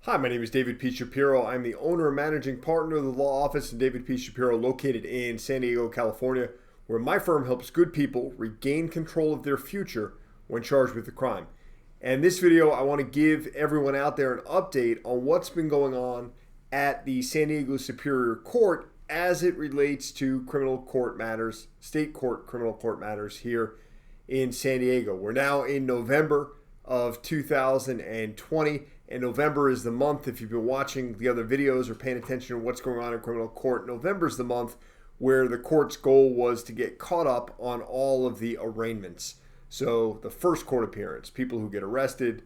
Hi, my name is David P. Shapiro. I'm the owner and managing partner of the law office of David P. Shapiro, located in San Diego, California, where my firm helps good people regain control of their future when charged with a crime. And in this video, I want to give everyone out there an update on what's been going on at the San Diego Superior Court as it relates to criminal court matters, state court criminal court matters here in San Diego. We're now in November of 2020. And November is the month, if you've been watching the other videos or paying attention to what's going on in criminal court, November is the month where the court's goal was to get caught up on all of the arraignments. So the first court appearance, people who get arrested,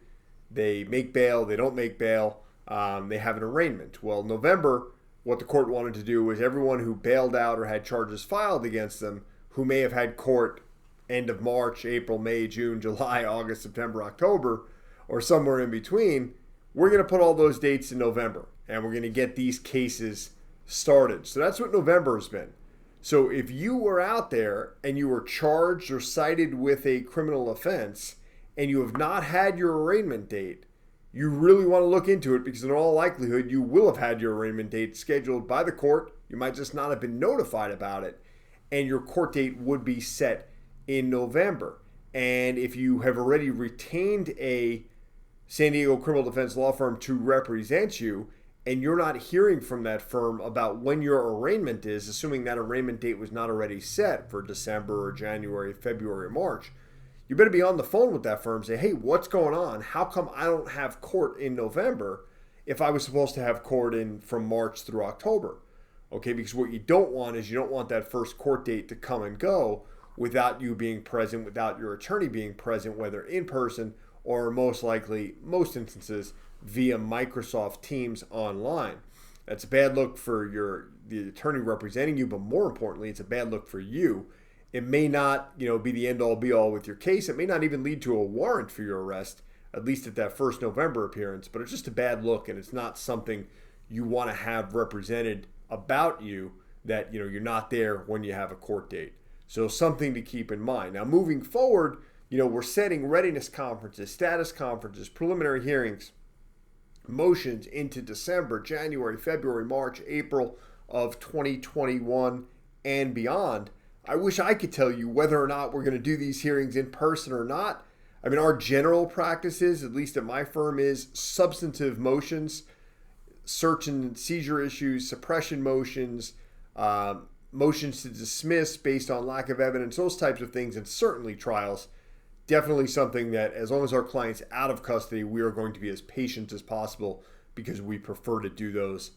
they make bail, they don't make bail, they have an arraignment. Well, November, what the court wanted to do was everyone who bailed out or had charges filed against them, who may have had court end of March, April, May, June, July, August, September, October, or somewhere in between, we're going to put all those dates in November, and we're going to get these cases started. So that's what November has been. So if you were out there and you were charged or cited with a criminal offense and you have not had your arraignment date, you really want to look into it, because in all likelihood you will have had your arraignment date scheduled by the court. You might just not have been notified about it, and your court date would be set in November. And if you have already retained a San Diego criminal defense law firm to represent you, and you're not hearing from that firm about when your arraignment is, assuming that arraignment date was not already set for December or January, February, or March, you better be on the phone with that firm and say, hey, what's going on? How come I don't have court in November if I was supposed to have court in from March through October? Okay, because what you don't want is you don't want that first court date to come and go without you being present, without your attorney being present, whether in person or most likely, most instances, via Microsoft Teams online. That's a bad look for the attorney representing you, but more importantly, it's a bad look for you. It may not, be the end-all be-all with your case. It may not even lead to a warrant for your arrest, at least at that first November appearance, but it's just a bad look, and it's not something you want to have represented about you, that you're not there when you have a court date. So something to keep in mind. Now, moving forward, we're setting readiness conferences, status conferences, preliminary hearings, motions into December, January, February, March, April of 2021 and beyond. I wish I could tell you whether or not we're going to do these hearings in person or not. I mean, our general practices, at least at my firm, is substantive motions, search and seizure issues, suppression motions, motions to dismiss based on lack of evidence, those types of things, and certainly trials. Definitely something that, as long as our client's out of custody, we are going to be as patient as possible, because we prefer to do those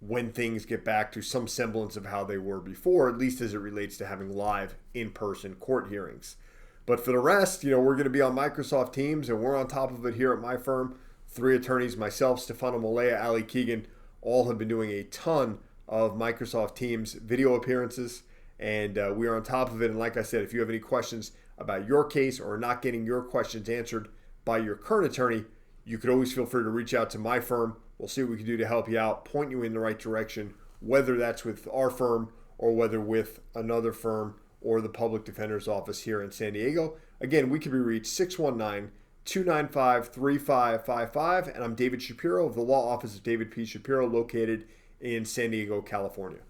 when things get back to some semblance of how they were before, at least as it relates to having live in-person court hearings. But for the rest, we're going to be on Microsoft Teams, and we're on top of it here at my firm. 3 attorneys, myself, Stefano Malea, Ali Keegan, all have been doing a ton of Microsoft Teams video appearances, and we are on top of it. And like I said, if you have any questions about your case or not getting your questions answered by your current attorney, you could always feel free to reach out to my firm. We'll see what we can do to help you out, point you in the right direction, whether that's with our firm or whether with another firm or the public defender's office here in San Diego. Again, we can be reached 619-295-3555, and I'm David Shapiro of the law office of David P. Shapiro, located in San Diego, California.